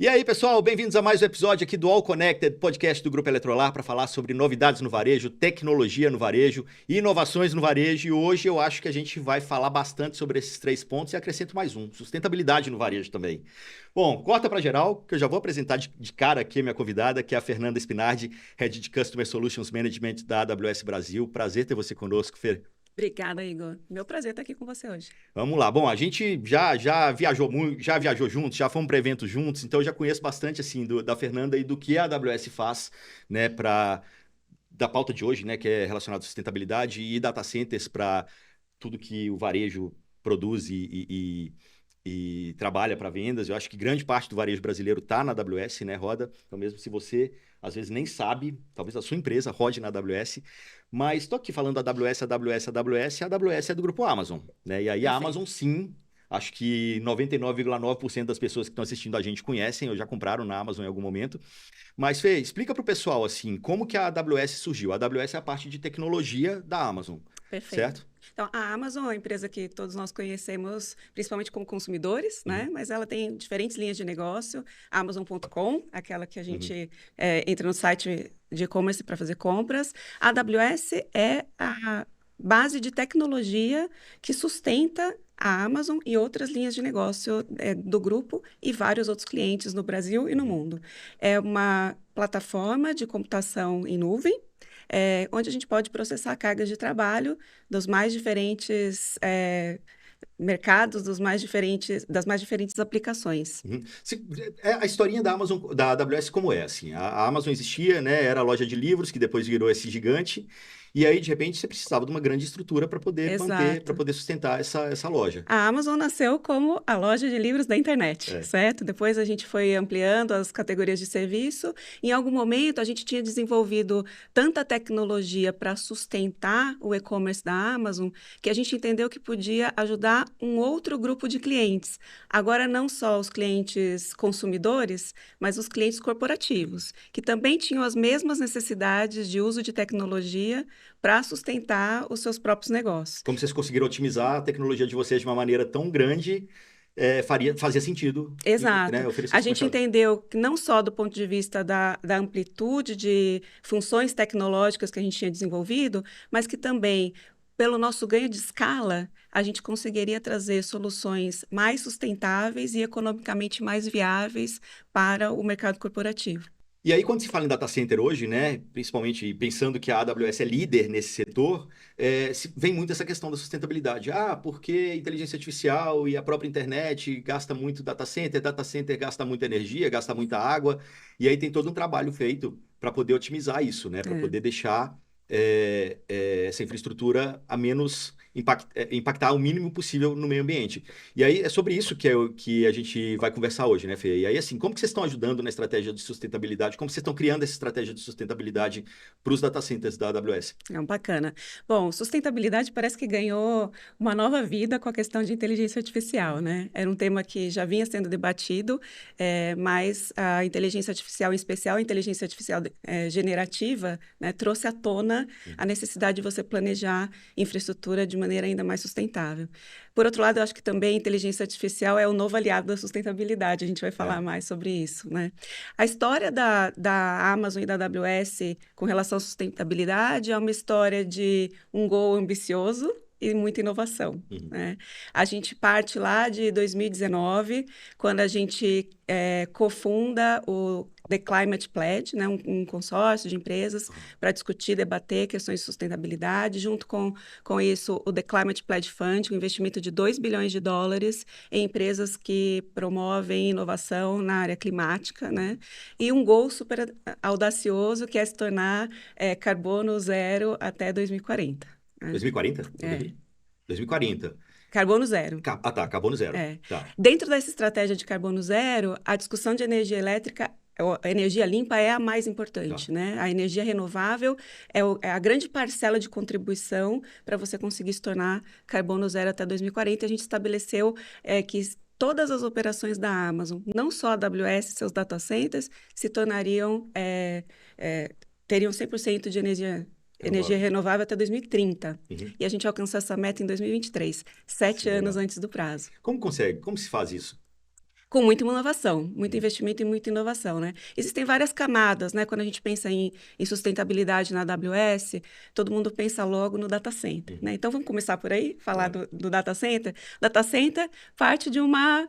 E aí, pessoal, bem-vindos a mais um episódio aqui do All Connected, podcast do Grupo Eletrolar, para falar sobre novidades no varejo, tecnologia no varejo e inovações no varejo. E hoje eu acho que a gente vai falar bastante sobre esses 3 pontos e acrescento mais um, sustentabilidade no varejo também. Bom, corta para geral, que eu já vou apresentar de cara aqui a minha convidada, que é a Fernanda Spinardi, Head de Customer Solutions Management da AWS Brasil. Prazer ter você conosco, Fer. Obrigada, Igor. Meu prazer estar aqui com você hoje. Vamos lá. Bom, a gente já viajou muito, já viajou juntos, já fomos para eventos juntos, então eu já conheço bastante assim da Fernanda e do que a AWS faz, né, da pauta de hoje, né, que é relacionado à sustentabilidade e data centers para tudo que o varejo produz e trabalha para vendas. Eu acho que grande parte do varejo brasileiro está na AWS, né, roda. Então, mesmo se você às vezes nem sabe, talvez a sua empresa rode na AWS, mas estou aqui falando da a AWS é do grupo Amazon, né? E aí a Perfeito. Amazon, sim, acho que 99,9% das pessoas que estão assistindo a gente conhecem ou já compraram na Amazon em algum momento. Mas, Fê, explica para o pessoal, assim, como que a AWS surgiu. A AWS é a parte de tecnologia da Amazon, Perfeito. certo? Então, a Amazon é uma empresa que todos nós conhecemos, principalmente como consumidores, né? Mas ela tem diferentes linhas de negócio. A Amazon.com, aquela que a gente entra no site de e-commerce para fazer compras. A AWS é a base de tecnologia que sustenta a Amazon e outras linhas de negócio do grupo e vários outros clientes no Brasil e no mundo. É uma plataforma de computação em nuvem, onde a gente pode processar cargas de trabalho dos mais diferentes mercados, das mais diferentes aplicações. Uhum. A historinha da Amazon, da AWS como é, assim, a Amazon existia, né, era a loja de livros, que depois virou esse gigante, e aí, de repente, você precisava de uma grande estrutura para poder manter, para Exato. poder sustentar essa loja. A Amazon nasceu como a loja de livros da internet, É. certo? Depois a gente foi ampliando as categorias de serviço. Em algum momento, a gente tinha desenvolvido tanta tecnologia para sustentar o e-commerce da Amazon que a gente entendeu que podia ajudar um outro grupo de clientes. Agora, não só os clientes consumidores, mas os clientes corporativos, que também tinham as mesmas necessidades de uso de tecnologia para sustentar os seus próprios negócios. Como vocês conseguiram otimizar a tecnologia de vocês de uma maneira tão grande, fazia sentido, Exato. né, oferecer A isso para o gente mercado. entendeu que não só do ponto de vista da amplitude de funções tecnológicas que a gente tinha desenvolvido, mas que também, pelo nosso ganho de escala, a gente conseguiria trazer soluções mais sustentáveis e economicamente mais viáveis para o mercado corporativo. E aí, quando se fala em data center hoje, né, principalmente pensando que a AWS é líder nesse setor, vem muito essa questão da sustentabilidade. Ah, porque inteligência artificial e a própria internet gasta muito data center gasta muita energia, gasta muita água, e aí tem todo um trabalho feito para poder otimizar isso, né, para É. poder deixar essa infraestrutura a menos impactar o mínimo possível no meio ambiente. E aí é sobre isso que a gente vai conversar hoje, né, Fê? E aí, assim, como que vocês estão ajudando na estratégia de sustentabilidade? Como vocês estão criando essa estratégia de sustentabilidade para os data centers da AWS? É um bacana. Bom, sustentabilidade parece que ganhou uma nova vida com a questão de inteligência artificial, né? Era um tema que já vinha sendo debatido, mas a inteligência artificial, em especial a inteligência artificial generativa, né, trouxe à tona a necessidade de você planejar infraestrutura de maneira ainda mais sustentável. Por outro lado, eu acho que também a inteligência artificial é o novo aliado da sustentabilidade. A gente vai falar mais sobre isso, né? A história da Amazon e da AWS com relação à sustentabilidade é uma história de um gol ambicioso e muita inovação, né? A gente parte lá de 2019, quando a gente cofunda o The Climate Pledge, né, um consórcio de empresas para discutir, debater questões de sustentabilidade. Junto com isso, o The Climate Pledge Fund, um investimento de $2 bilhões em empresas que promovem inovação na área climática, né? E um gol super audacioso, que é se tornar carbono zero até 2040. 2040? Onde eu É. vi? 2040. Carbono zero. Tá, carbono zero. É. Tá. Dentro dessa estratégia de carbono zero, a discussão de energia elétrica, a energia limpa é a mais importante, né? A energia renovável é a grande parcela de contribuição para você conseguir se tornar carbono zero até 2040. A gente estabeleceu que todas as operações da Amazon, não só a AWS, seus data centers, se tornariam, teriam 100% de energia renovável até 2030. E a gente alcançou essa meta em 2023, 7 anos antes do prazo. Como consegue? Como se faz isso? Com muita inovação, muito Uhum. investimento e muita inovação, né? Existem várias camadas, né? Quando a gente pensa em sustentabilidade na AWS, todo mundo pensa logo no data center, né? Uhum. Então, vamos começar por aí, falar Claro. do data center. Data center parte de uma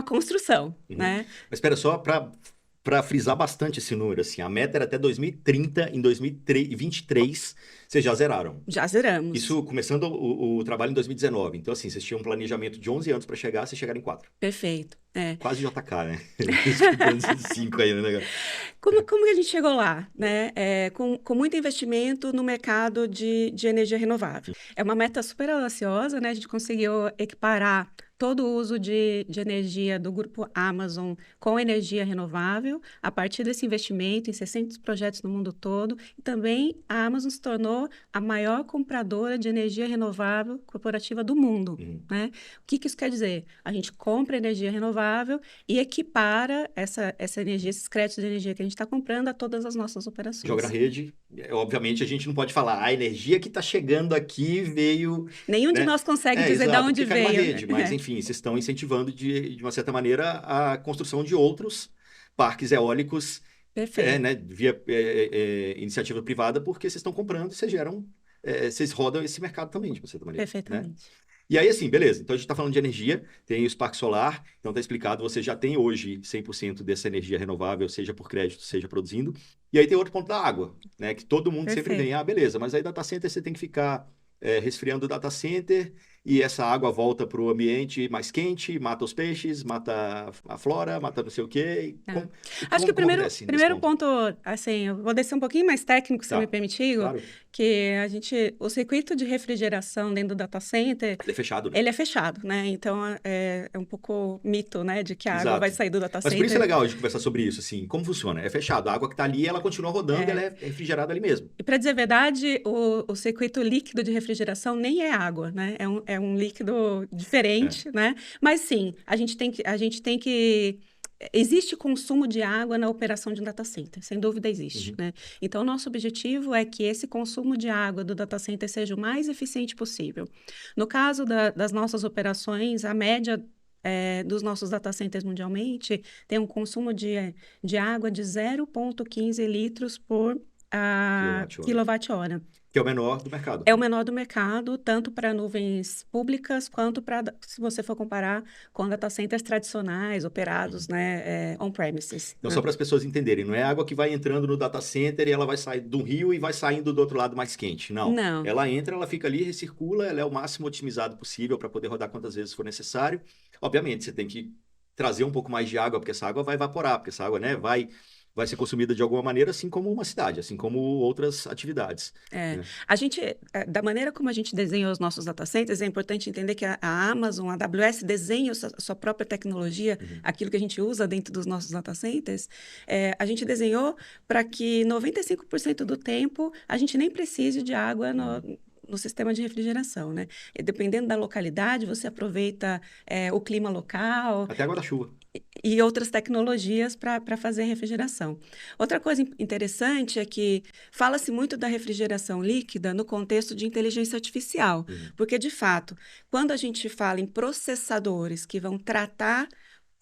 construção, Uhum. né? Mas espera só para frisar bastante esse número, assim, a meta era até 2030, em 2023 vocês já zeraram. Já zeramos. Isso começando o trabalho em 2019. Então, assim, vocês tinham um planejamento de 11 anos para chegar, vocês chegaram em 4. Perfeito. É. Quase JK, né? Disputando esses 5 aí, né? Como que a gente chegou lá, né? Com muito investimento no mercado de energia renovável. É uma meta super audaciosa, né? A gente conseguiu equiparar todo o uso de energia do grupo Amazon com energia renovável, a partir desse investimento em 600 projetos no mundo todo. E também a Amazon se tornou a maior compradora de energia renovável corporativa do mundo, Uhum. né? O que isso quer dizer? A gente compra energia renovável e equipara essa energia, esses créditos de energia que a gente está comprando a todas as nossas Joga na operações. rede. Obviamente, a gente não pode falar, a energia que está chegando aqui veio, Nenhum de né? nós consegue É, dizer de exato, onde porque cai numa veio. rede. Mas, enfim, vocês estão incentivando, de uma certa maneira, a construção de outros parques eólicos, Perfeito, né, via iniciativa privada, porque vocês estão comprando e vocês geram, vocês rodam esse mercado também, de uma certa maneira, né? perfeitamente. E aí, assim, beleza. Então, a gente está falando de energia, tem os parques solar, então está explicado, você já tem hoje 100% dessa energia renovável, seja por crédito, seja produzindo. E aí tem outro ponto da água, né? Que todo mundo sempre vem, Perfeito. ah, beleza, mas aí data center você tem que ficar resfriando o data center e essa água volta para o ambiente mais quente, mata os peixes, mata a flora, mata não sei o quê. E Tá. como, Acho que o como primeiro, acontece nesse primeiro ponto? ponto, assim, eu vou descer um pouquinho mais técnico, se me Tá, permitir, Igor, claro. que o circuito de refrigeração dentro do data center, Ele é fechado, né? ele é fechado, né? Então, é um pouco mito, né, de que a água vai Exato. sair do data Mas por isso é center. legal a gente conversar sobre isso, assim, como funciona? É fechado, a água que está ali, ela continua rodando e ela É, é refrigerada ali mesmo. E para dizer a verdade, o circuito líquido de refrigeração nem é água, né? É um líquido É. diferente, né? Mas sim, existe consumo de água na operação de um data center, sem dúvida existe, Uhum. né? Então, nosso objetivo é que esse consumo de água do data center seja o mais eficiente possível. No caso das nossas operações, a média dos nossos data centers mundialmente tem um consumo de água de 0,15 litros por Quilowatt-hora. quilowatt-hora. Que é o menor do mercado. É o menor do mercado, tanto para nuvens públicas, quanto para, se você for comparar com data centers tradicionais, operados, Uhum. né, on-premises, Então, só né? para as pessoas entenderem, não é água que vai entrando no data center e ela vai sair do rio e vai saindo do outro lado mais quente. Não. Não, Ela entra, ela fica ali, recircula, ela é o máximo otimizado possível para poder rodar quantas vezes for necessário. Obviamente, você tem que trazer um pouco mais de água, porque essa água vai evaporar, porque essa água, né, vai ser consumida de alguma maneira, assim como uma cidade, assim como outras atividades, é. né? Da maneira como a gente desenha os nossos data centers, é importante entender que a Amazon, a AWS desenha a sua própria tecnologia, Uhum. aquilo que a gente usa dentro dos nossos data centers, a gente desenhou para que 95% do tempo a gente nem precise de água Uhum. no sistema de refrigeração, né? E dependendo da localidade, você aproveita o clima local, Até água da chuva. e outras tecnologias para fazer a refrigeração. Outra coisa interessante é que fala-se muito da refrigeração líquida no contexto de inteligência artificial, Uhum. porque, de fato, quando a gente fala em processadores que vão tratar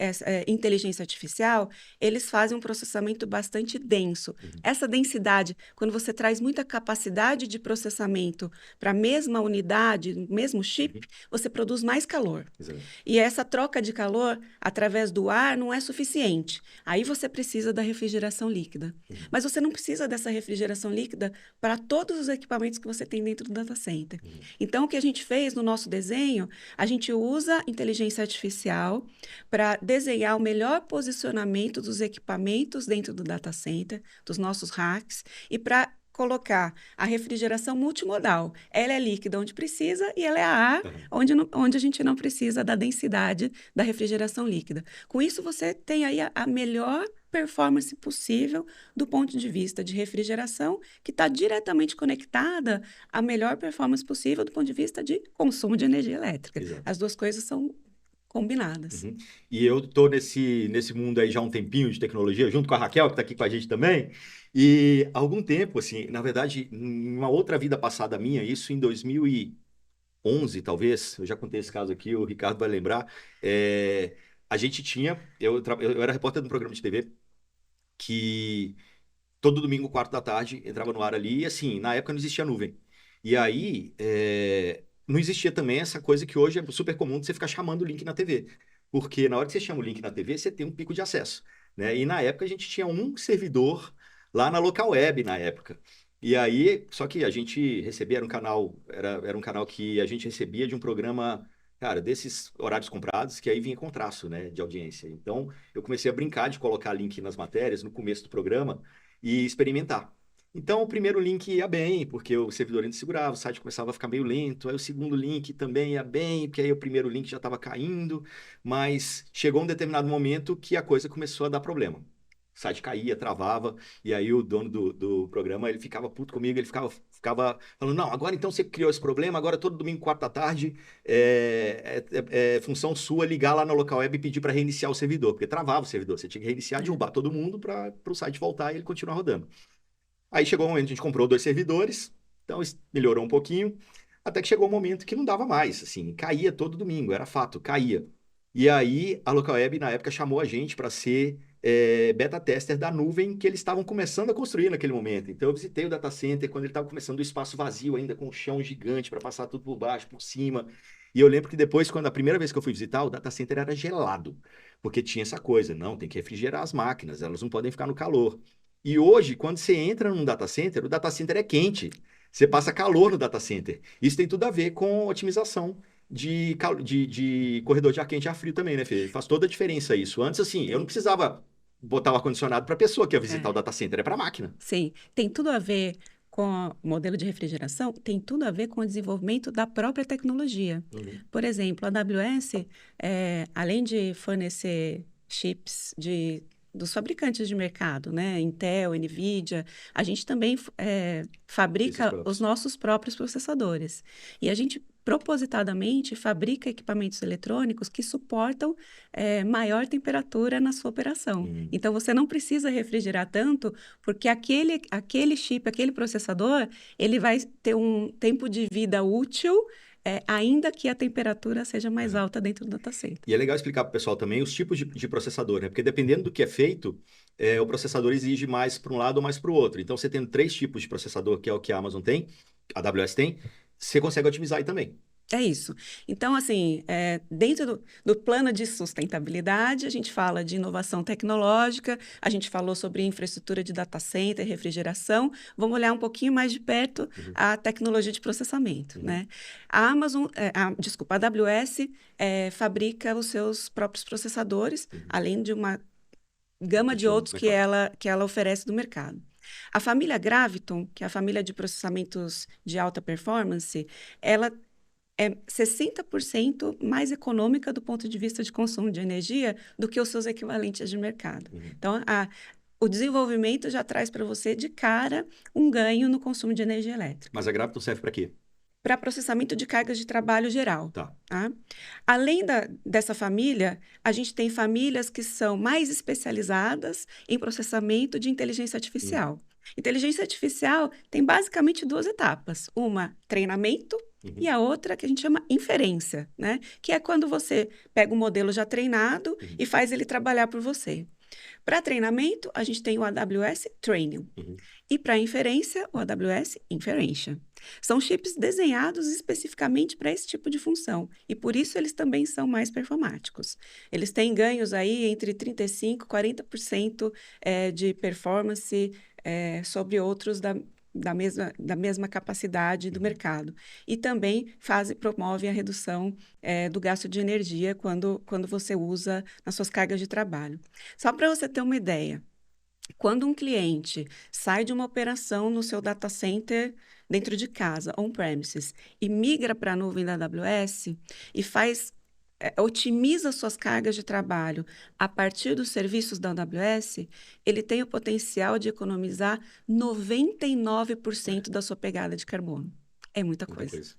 essa inteligência artificial, eles fazem um processamento bastante denso. Uhum. Essa densidade, quando você traz muita capacidade de processamento para a mesma unidade, mesmo chip, Uhum. você produz mais calor. Exato. E essa troca de calor através do ar não é suficiente. Aí você precisa da refrigeração líquida. Uhum. Mas você não precisa dessa refrigeração líquida para todos os equipamentos que você tem dentro do data center. Uhum. Então, o que a gente fez no nosso desenho, a gente usa inteligência artificial para desenhar o melhor posicionamento dos equipamentos dentro do data center, dos nossos racks, e para colocar a refrigeração multimodal. Ela é líquida onde precisa e ela é a ar Uhum. onde a gente não precisa da densidade da refrigeração líquida. Com isso, você tem aí a melhor performance possível do ponto de vista de refrigeração, que está diretamente conectada à melhor performance possível do ponto de vista de consumo de energia elétrica. Exato. As duas coisas são combinadas. Uhum. E eu tô nesse mundo aí já há um tempinho de tecnologia, junto com a Raquel, que está aqui com a gente também. E há algum tempo, assim, na verdade, em uma outra vida passada minha, isso em 2011, talvez, eu já contei esse caso aqui, o Ricardo vai lembrar. a gente tinha... Eu era repórter de um programa de TV que todo domingo, 4 da tarde, entrava no ar ali. E assim, na época não existia nuvem. E aí, não existia também essa coisa que hoje é super comum de você ficar chamando o link na TV. Porque na hora que você chama o link na TV, você tem um pico de acesso, né? E na época a gente tinha um servidor lá na local web, na época. E aí, só que a gente recebia, era um canal que a gente recebia de um programa, cara, desses horários comprados, que aí vinha com traço, né, de audiência. Então, eu comecei a brincar de colocar link nas matérias no começo do programa e experimentar. Então, o primeiro link ia bem, porque o servidor ainda segurava, o site começava a ficar meio lento. Aí o segundo link também ia bem, porque aí o primeiro link já estava caindo. Mas chegou um determinado momento que a coisa começou a dar problema. O site caía, travava, e aí o dono do programa, ele ficava puto comigo, ele ficava falando, não, agora então você criou esse problema, agora todo domingo, 4 da tarde, é função sua ligar lá na local web e pedir para reiniciar o servidor, porque travava o servidor, você tinha que reiniciar, derrubar todo mundo para o site voltar e ele continuar rodando. Aí chegou o momento, a gente comprou 2 servidores, então isso melhorou um pouquinho, até que chegou um momento que não dava mais, assim, caía todo domingo, era fato, caía. E aí a Local Web, na época, chamou a gente para ser beta tester da nuvem que eles estavam começando a construir naquele momento. Então eu visitei o data center quando ele estava começando o espaço vazio ainda, com um chão gigante para passar tudo por baixo, por cima. E eu lembro que depois, quando a primeira vez que eu fui visitar, o data center era gelado, porque tinha essa coisa, não, tem que refrigerar as máquinas, elas não podem ficar no calor. E hoje, quando você entra num data center, o data center é quente. Você passa calor no data center. Isso tem tudo a ver com otimização de corredor de ar quente e ar frio também, né, Fê? Faz toda a diferença isso. Antes, assim, eu não Sim. precisava botar o ar-condicionado para a pessoa que ia visitar o É. data center, é para a máquina. Sim, tem tudo a ver com o modelo de refrigeração, tem tudo a ver com o desenvolvimento da própria tecnologia. Uhum. Por exemplo, a AWS, além de fornecer chips dos fabricantes de mercado, né? Intel, NVIDIA, a gente também Esses fabrica os próprios. nossos próprios processadores. E a gente propositadamente fabrica equipamentos eletrônicos que suportam maior temperatura na sua operação. Uhum. Então, você não precisa refrigerar tanto porque aquele chip, aquele processador, ele vai ter um tempo de vida útil, ainda que a temperatura seja mais É. alta dentro do data center. E é legal explicar para o pessoal também os tipos de processador, né? Porque dependendo do que é feito, o processador exige mais para um lado ou mais para o outro. Então, você tendo 3 tipos de processador, que é o que a Amazon tem, a AWS tem, você consegue otimizar aí também. É isso. Então, assim, dentro do plano de sustentabilidade, a gente fala de inovação tecnológica, a gente falou sobre infraestrutura de data center, refrigeração. Vamos olhar um pouquinho mais de perto Uhum. a tecnologia de processamento, Uhum. né? A Amazon, desculpa, a AWS fabrica os seus próprios processadores, Uhum. além de uma gama de Tinha no outros mercado. que ela oferece no mercado. A família Graviton, que é a família de processamentos de alta performance, ela é 60% mais econômica do ponto de vista de consumo de energia do que os seus equivalentes de mercado. Uhum. Então, o desenvolvimento já traz para você de cara um ganho no consumo de energia elétrica. Mas a Graviton serve para quê? Para processamento de cargas de trabalho geral. Tá. Tá? Além dessa família, a gente tem famílias que são mais especializadas em processamento de inteligência artificial. Inteligência artificial tem basicamente 2 etapas. Uma, treinamento, Uhum. e a outra que a gente chama inferência, né? Que é quando você pega um modelo já treinado e faz ele trabalhar por você. Para treinamento, a gente tem o AWS Trainium. Uhum. E para inferência, o AWS Inferentia. São chips desenhados especificamente para esse tipo de função. E por isso eles também são mais performáticos. Eles têm ganhos aí entre 35% e 40% de performance sobre outros da mesma capacidade do mercado. E também promove a redução do gasto de energia quando você usa nas suas cargas de trabalho. Só para você ter uma ideia, quando um cliente sai de uma operação no seu data center dentro de casa, on-premises, e migra para a nuvem da AWS e otimiza suas cargas de trabalho a partir dos serviços da AWS, ele tem o potencial de economizar 99% da sua pegada de carbono. É muita Muita coisa. coisa.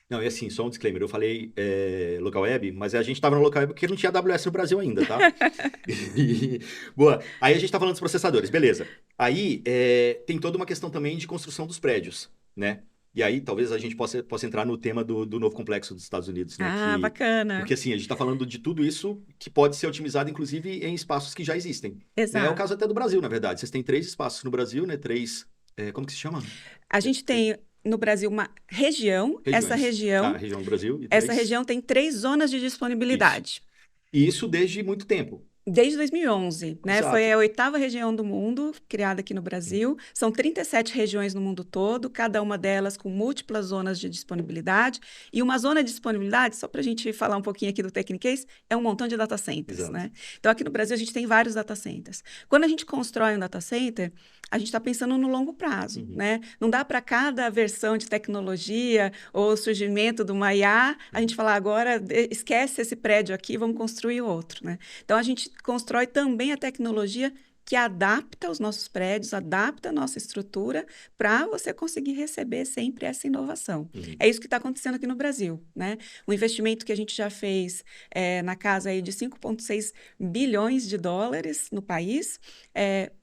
Não, e assim, só um disclaimer. Eu falei local web, mas a gente estava no local web porque não tinha AWS no Brasil ainda, tá? Boa. Aí a gente tá falando dos processadores, beleza. Aí tem toda uma questão também de construção dos prédios, né? E aí, talvez a gente possa entrar no tema do novo complexo dos Estados Unidos, né? Ah, bacana. Porque, assim, a gente está falando de tudo isso que pode ser otimizado, inclusive, em espaços que já existem. Né? É o Exato. caso até do Brasil, na verdade. Vocês têm 3 espaços no Brasil, né? Como que se chama? A gente tem no Brasil uma região, Regiões. A região do Brasil e essa 3. região tem 3 zonas de Isso. disponibilidade. E isso desde muito tempo. Desde 2011, né? Foi Exato. a 8ª região do mundo, criada aqui no Brasil. São 37 regiões no mundo todo, cada uma delas com múltiplas zonas de disponibilidade. E uma zona de disponibilidade, só para a gente falar um pouquinho aqui do Technicase, é um montão de data centers, Exato. né? Então, aqui no Brasil, a gente tem vários data centers. Quando a gente constrói um data center, a gente está pensando no longo prazo, né? Não dá para cada versão de tecnologia ou surgimento de uma IA, a gente falar agora, esquece esse prédio aqui, vamos construir outro, né? Então, a gente constrói também a tecnologia que adapta os nossos prédios, adapta a nossa estrutura para você conseguir receber sempre essa inovação. É isso que está acontecendo aqui no Brasil, né? O investimento que a gente já fez na casa aí de 5,6 bilhões de dólares no país,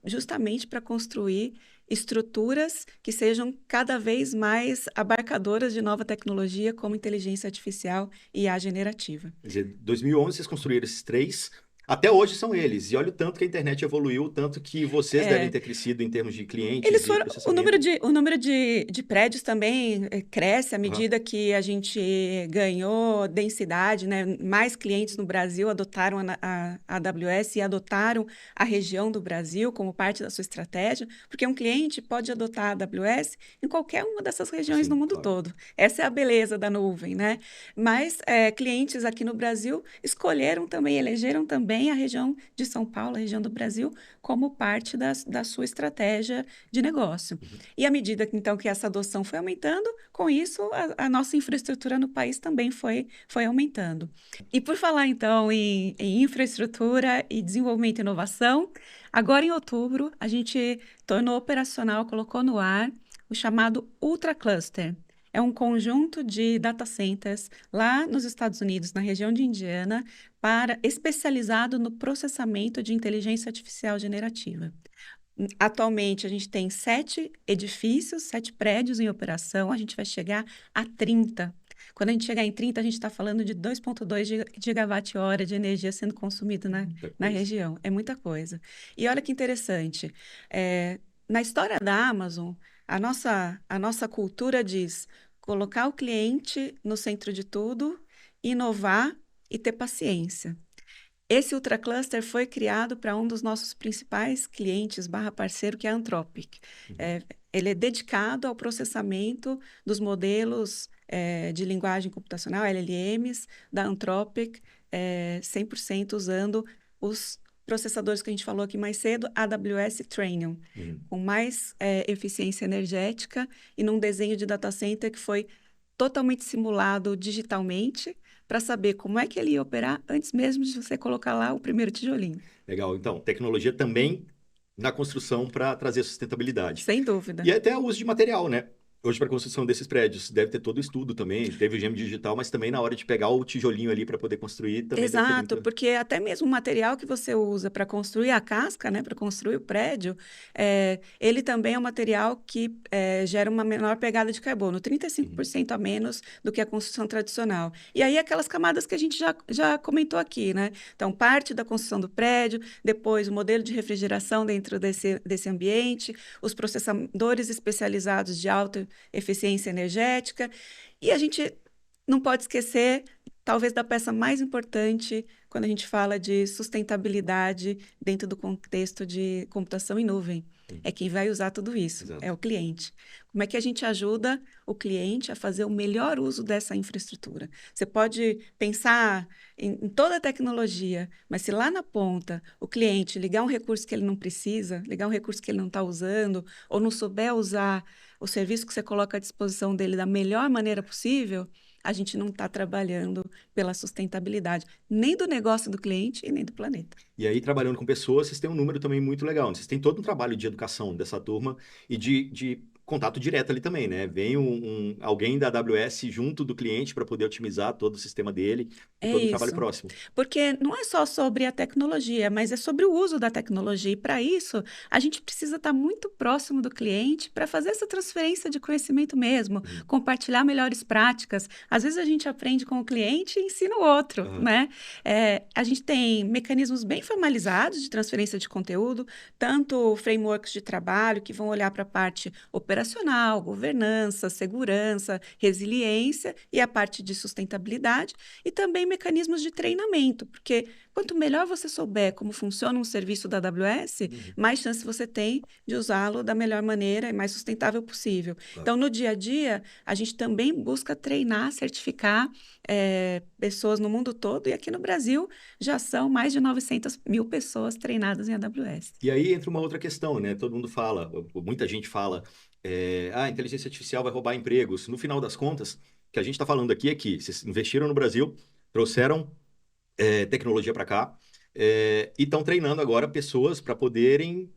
justamente para construir estruturas que sejam cada vez mais abarcadoras de nova tecnologia, como inteligência artificial e IA generativa. Quer dizer, 2011 vocês construíram esses 3, até hoje são eles. E olha o tanto que a internet evoluiu, o tanto que vocês devem ter crescido em termos de clientes Eles e foram, processamento. o número de prédios também cresce à medida que a gente ganhou densidade, né? Mais clientes no Brasil adotaram a AWS e adotaram a região do Brasil como parte da sua estratégia, porque um cliente pode adotar a AWS em qualquer uma dessas regiões Sim, no mundo claro. todo. Essa é a beleza da nuvem, né? Mas clientes aqui no Brasil escolheram também, elegeram também a região de São Paulo, a região do Brasil, como parte da sua estratégia de negócio. E à medida que, então, que essa adoção foi aumentando, com isso, a nossa infraestrutura no país também foi aumentando. E por falar, então, em infraestrutura e desenvolvimento e inovação, agora em outubro, a gente tornou operacional, colocou no ar o chamado Ultra Cluster. É um conjunto de data centers lá nos Estados Unidos, na região de Indiana, especializado no processamento de inteligência artificial generativa. Atualmente, a gente tem 7 edifícios, 7 prédios em operação, a gente vai chegar a 30. Quando a gente chegar em 30, a gente está falando de 2,2 gigawatt-hora de energia sendo consumido na região. É muita coisa. E olha que interessante, na história da Amazon, a nossa cultura diz colocar o cliente no centro de tudo, inovar e ter paciência. Esse ultracluster foi criado para um dos nossos principais clientes /parceiro, que é a Anthropic. Ele é dedicado ao processamento dos modelos de linguagem computacional, LLMs, da Anthropic, 100% usando os processadores que a gente falou aqui mais cedo, AWS Trainium, com mais eficiência energética e num desenho de data center que foi totalmente simulado digitalmente, para saber como é que ele ia operar antes mesmo de você colocar lá o primeiro tijolinho. Legal. Então, tecnologia também na construção para trazer sustentabilidade. Sem dúvida. E até o uso de material, né? Hoje, para a construção desses prédios, deve ter todo o estudo também, teve o gêmeo digital, mas também na hora de pegar o tijolinho ali para poder construir, também deve ter Exato, muito... porque até mesmo o material que você usa para construir a casca, né, para construir o prédio, ele também é um material que gera uma menor pegada de carbono, 35% a menos do que a construção tradicional. E aí aquelas camadas que a gente já comentou aqui, né? Então, parte da construção do prédio, depois o modelo de refrigeração dentro desse ambiente, os processadores especializados de alta eficiência energética, e a gente não pode esquecer, talvez, da peça mais importante quando a gente fala de sustentabilidade dentro do contexto de computação em nuvem. É quem vai usar tudo isso, Exato. É o cliente. Como é que a gente ajuda o cliente a fazer o melhor uso dessa infraestrutura? Você pode pensar em toda a tecnologia, mas se lá na ponta o cliente ligar um recurso que ele não precisa, ligar um recurso que ele não está usando, ou não souber usar o serviço que você coloca à disposição dele da melhor maneira possível, a gente não está trabalhando pela sustentabilidade, nem do negócio do cliente e nem do planeta. E aí, trabalhando com pessoas, vocês têm um número também muito legal. Vocês têm todo um trabalho de educação dessa turma e de contato direto ali também, né? Vem alguém da AWS junto do cliente para poder otimizar todo o sistema dele e É todo o trabalho isso. próximo. Porque não é só sobre a tecnologia, mas é sobre o uso da tecnologia. E para isso, a gente precisa estar muito próximo do cliente para fazer essa transferência de conhecimento mesmo, Uhum. compartilhar melhores práticas. Às vezes a gente aprende com o cliente e ensina o outro, Aham. né? A gente tem mecanismos bem formalizados de transferência de conteúdo, tanto frameworks de trabalho que vão olhar para a parte operacional, governança, segurança, resiliência e a parte de sustentabilidade, e também mecanismos de treinamento, porque quanto melhor você souber como funciona um serviço da AWS, Uhum. mais chance você tem de usá-lo da melhor maneira e mais sustentável possível. Claro. Então, no dia a dia, a gente também busca treinar, certificar pessoas no mundo todo, e aqui no Brasil já são mais de 900 mil pessoas treinadas em AWS. E aí entra uma outra questão, né? Todo mundo fala, ou muita gente fala, a inteligência artificial vai roubar empregos. No final das contas, o que a gente está falando aqui é que vocês investiram no Brasil, trouxeram tecnologia para cá, e estão treinando agora pessoas para poderem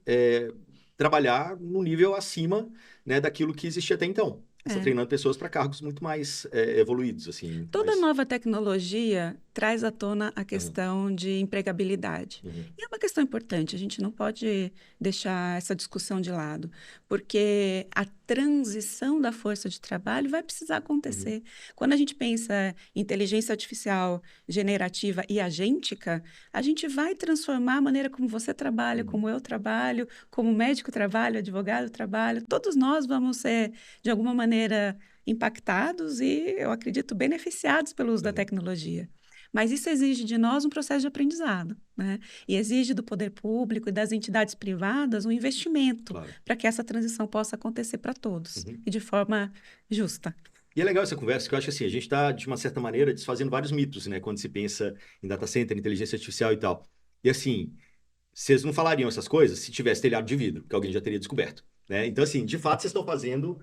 trabalhar no nível acima, né, daquilo que existia até então. Estão É. treinando pessoas para cargos muito mais evoluídos, assim, muito Toda mais... nova tecnologia traz à tona a Aham. questão de empregabilidade. Uhum. E é uma questão importante, a gente não pode deixar essa discussão de lado, porque a transição da força de trabalho vai precisar Uhum. acontecer. Quando a gente pensa em inteligência artificial generativa e agêntica, a gente vai transformar a maneira como você trabalha, Uhum. como eu trabalho, como o médico trabalha, o advogado trabalha. Todos nós vamos ser, de alguma maneira, impactados e, eu acredito, beneficiados pelo uso da Uhum. tecnologia. Mas isso exige de nós um processo de aprendizado, né? E exige do poder público e das entidades privadas um investimento Claro. para que essa transição possa acontecer para todos Uhum. e de forma justa. E é legal essa conversa, que eu acho que assim, a gente está, de uma certa maneira, desfazendo vários mitos, né? Quando se pensa em data center, inteligência artificial e tal. E assim, vocês não falariam essas coisas se tivesse telhado de vidro, que alguém já teria descoberto, né? Então, assim, de fato, vocês estão fazendo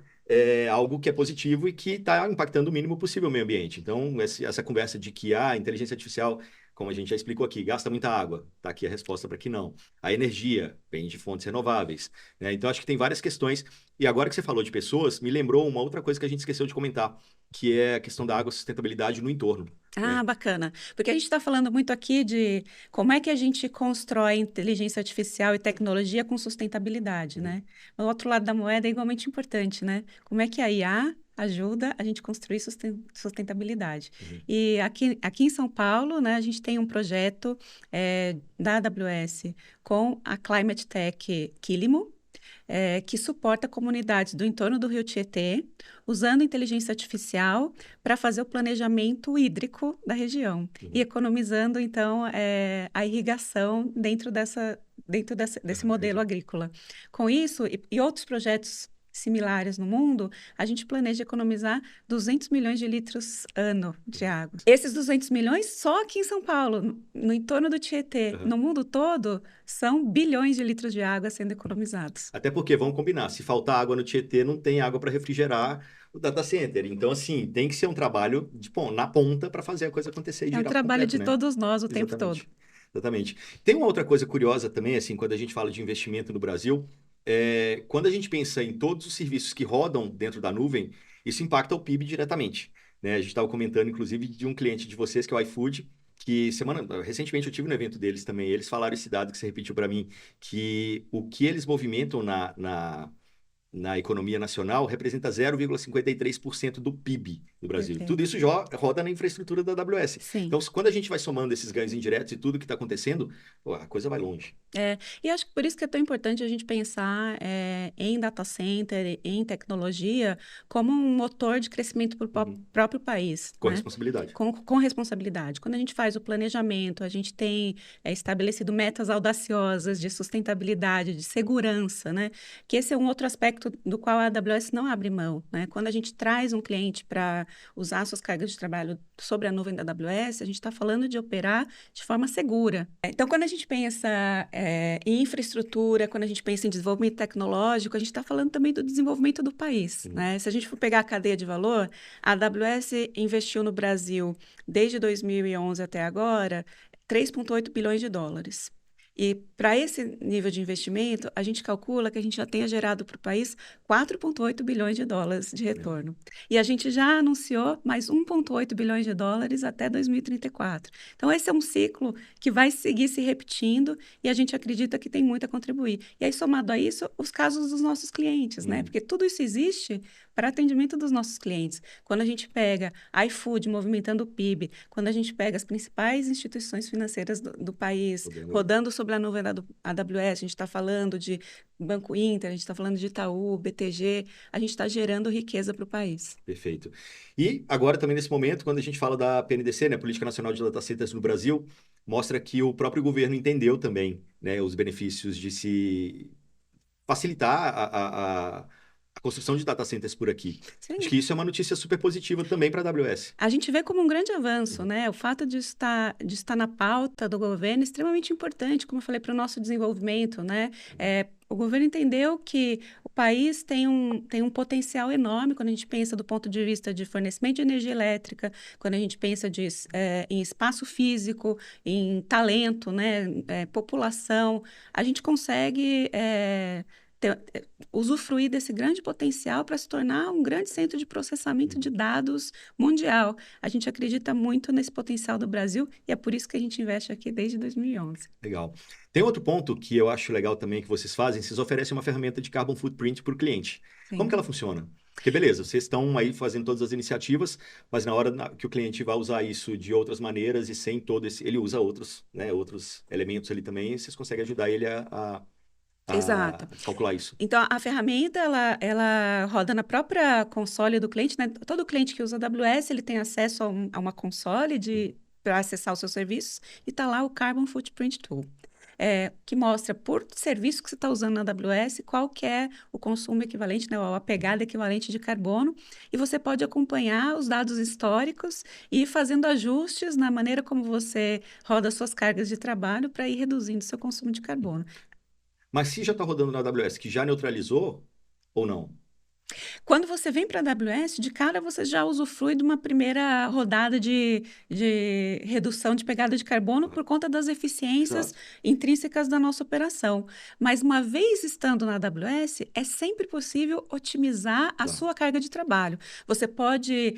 algo que é positivo e que está impactando o mínimo possível o meio ambiente. Então, essa conversa de que a inteligência artificial, como a gente já explicou aqui, gasta muita água, está aqui a resposta para que não. A energia vem de fontes renováveis, né? Então, acho que tem várias questões. E agora que você falou de pessoas, me lembrou uma outra coisa que a gente esqueceu de comentar, que é a questão da água e sustentabilidade no entorno, né? Ah, bacana. Porque a gente está falando muito aqui de como é que a gente constrói inteligência artificial e tecnologia com sustentabilidade, Uhum. né? O outro lado da moeda é igualmente importante, né? Como é que a IA ajuda a gente construir sustentabilidade. Uhum. E aqui em São Paulo, né, a gente tem um projeto da AWS com a Climate Tech Quilimo, que suporta comunidades do entorno do Rio Tietê, usando inteligência artificial para fazer o planejamento hídrico da região Uhum. e economizando, então, a irrigação desse modelo agrícola. Com isso, e outros projetos similares no mundo, a gente planeja economizar 200 milhões de litros ano de água. Esses 200 milhões só aqui em São Paulo, no entorno do Tietê. Uhum. No mundo todo, são bilhões de litros de água sendo economizados. Até porque, vamos combinar, se faltar água no Tietê, não tem água para refrigerar o data center. Então, assim, tem que ser um trabalho na ponta para fazer a coisa acontecer e É um girar por trabalho completo, de né? todos nós o tempo todo. Exatamente. Exatamente. Tem uma outra coisa curiosa também, assim, quando a gente fala de investimento no Brasil, quando a gente pensa em todos os serviços que rodam dentro da nuvem, isso impacta o PIB diretamente, né? A gente estava comentando, inclusive, de um cliente de vocês, que é o iFood, que recentemente eu tive no evento deles também, eles falaram esse dado que você repetiu para mim, que o que eles movimentam na economia nacional representa 0,53% do PIB do Brasil. Perfeito. Tudo isso já roda na infraestrutura da AWS. Sim. Então, quando a gente vai somando esses ganhos indiretos e tudo que está acontecendo, pô, a coisa vai longe. E acho que por isso que é tão importante a gente pensar em data center, em tecnologia, como um motor de crescimento para o próprio país. Com né? responsabilidade. Com responsabilidade. Quando a gente faz o planejamento, a gente tem estabelecido metas audaciosas de sustentabilidade, de segurança, né? Que esse é um outro aspecto do qual a AWS não abre mão, né? Quando a gente traz um cliente para usar suas cargas de trabalho sobre a nuvem da AWS, a gente está falando de operar de forma segura. Então, quando a gente pensa em infraestrutura, quando a gente pensa em desenvolvimento tecnológico, a gente está falando também do desenvolvimento do país, né? Se a gente for pegar a cadeia de valor, a AWS investiu no Brasil, desde 2011 até agora, 3,8 bilhões de dólares. E para esse nível de investimento, a gente calcula que a gente já tenha gerado para o país 4,8 bilhões de dólares de retorno. E a gente já anunciou mais 1,8 bilhões de dólares até 2034. Então, esse é um ciclo que vai seguir se repetindo e a gente acredita que tem muito a contribuir. E aí, somado a isso, os casos dos nossos clientes, né? Porque tudo isso existe para atendimento dos nossos clientes. Quando a gente pega iFood movimentando o PIB, quando a gente pega as principais instituições financeiras do país rodando sobre a nuvem da AWS, a gente está falando de Banco Inter, a gente está falando de Itaú, BTG, a gente está gerando riqueza para o país. Perfeito. E agora também nesse momento, quando a gente fala da PNDC, né, Política Nacional de Data Centers no Brasil, mostra que o próprio governo entendeu também, né, os benefícios de se facilitar a construção de data centers por aqui. Sim. Acho que isso é uma notícia super positiva também para a AWS. A gente vê como um grande avanço, né? O fato de estar na pauta do governo é extremamente importante, como eu falei, para o nosso desenvolvimento, né? O governo entendeu que o país tem um potencial enorme quando a gente pensa do ponto de vista de fornecimento de energia elétrica, quando a gente pensa em espaço físico, em talento, né? População. A gente consegue usufruir desse grande potencial para se tornar um grande centro de processamento de dados mundial. A gente acredita muito nesse potencial do Brasil e é por isso que a gente investe aqui desde 2011. Legal. Tem outro ponto que eu acho legal também que vocês fazem, vocês oferecem uma ferramenta de carbon footprint para o cliente. Sim. Como que ela funciona? Porque beleza, vocês estão aí fazendo todas as iniciativas, mas na hora que o cliente vai usar isso de outras maneiras e sem todo esse... Ele usa outros elementos ali também, vocês conseguem ajudar ele a Exato. calcular isso. Então, a ferramenta, ela roda na própria console do cliente, né? Todo cliente que usa a AWS, ele tem acesso a uma console para acessar os seus serviços e está lá o Carbon Footprint Tool. Que mostra por serviço que você está usando na AWS, qual que é o consumo equivalente, né, ou a pegada equivalente de carbono, e você pode acompanhar os dados históricos e ir fazendo ajustes na maneira como você roda suas cargas de trabalho para ir reduzindo seu consumo de carbono. Mas se já está rodando na AWS, que já neutralizou ou não? Quando você vem para a AWS, de cara você já usufrui de uma primeira rodada de redução de pegada de carbono por conta das eficiências intrínsecas da nossa operação. Mas uma vez estando na AWS, é sempre possível otimizar a sua carga de trabalho. Você pode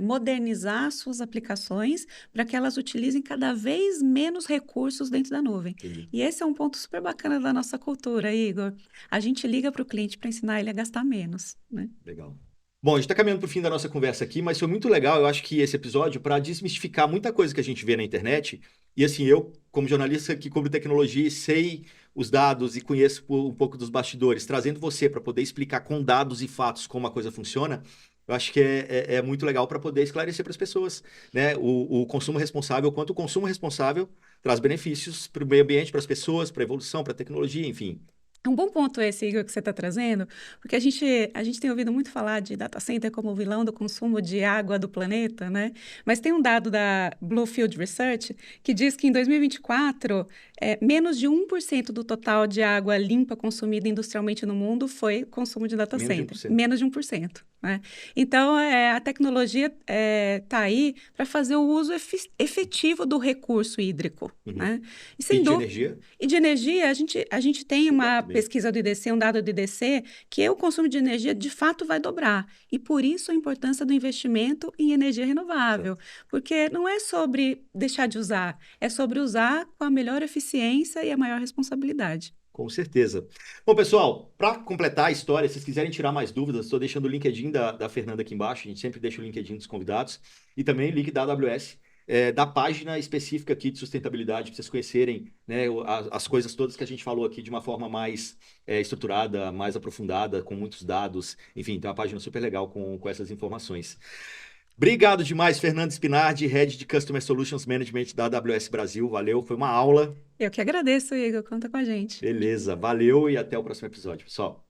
modernizar suas aplicações para que elas utilizem cada vez menos recursos dentro da nuvem. Entendi. E esse é um ponto super bacana da nossa cultura, Igor. A gente liga para o cliente para ensinar ele a gastar menos, né? Legal. Bom, a gente está caminhando para o fim da nossa conversa aqui, mas foi muito legal, eu acho que esse episódio, para desmistificar muita coisa que a gente vê na internet. E assim, eu, como jornalista que cobre tecnologia, sei os dados e conheço um pouco dos bastidores, trazendo você para poder explicar com dados e fatos como a coisa funciona, eu acho que é muito legal para poder esclarecer para as pessoas, né? O consumo responsável, quanto o consumo responsável traz benefícios para o meio ambiente, para as pessoas, para a evolução, para a tecnologia, enfim. É um bom ponto esse, Igor, que você está trazendo, porque a gente tem ouvido muito falar de data center como o vilão do consumo de água do planeta, né? Mas tem um dado da Bluefield Research que diz que em 2024, menos de 1% do total de água limpa consumida industrialmente no mundo foi consumo de data center. Menos de 1%. Né? Então, a tecnologia está aí para fazer o uso efetivo do recurso hídrico. Né? E de energia? E de energia, a gente tem uma pesquisa do IDC, um dado do IDC, que o consumo de energia, de fato, vai dobrar. E por isso a importância do investimento em energia renovável. Porque não é sobre deixar de usar, é sobre usar com a melhor eficiência e a maior responsabilidade. Com certeza. Bom, pessoal, para completar a história, se vocês quiserem tirar mais dúvidas, estou deixando o LinkedIn da Fernanda aqui embaixo. A gente sempre deixa o LinkedIn dos convidados. E também o link da AWS, da página específica aqui de sustentabilidade, para vocês conhecerem, né, as coisas todas que a gente falou aqui de uma forma mais estruturada, mais aprofundada, com muitos dados. Enfim, tem uma página super legal com essas informações. Obrigado demais, Fernanda Spinardi, Head de Customer Solutions Management da AWS Brasil. Valeu, foi uma aula. Eu que agradeço, Igor. Conta com a gente. Beleza, valeu e até o próximo episódio, pessoal.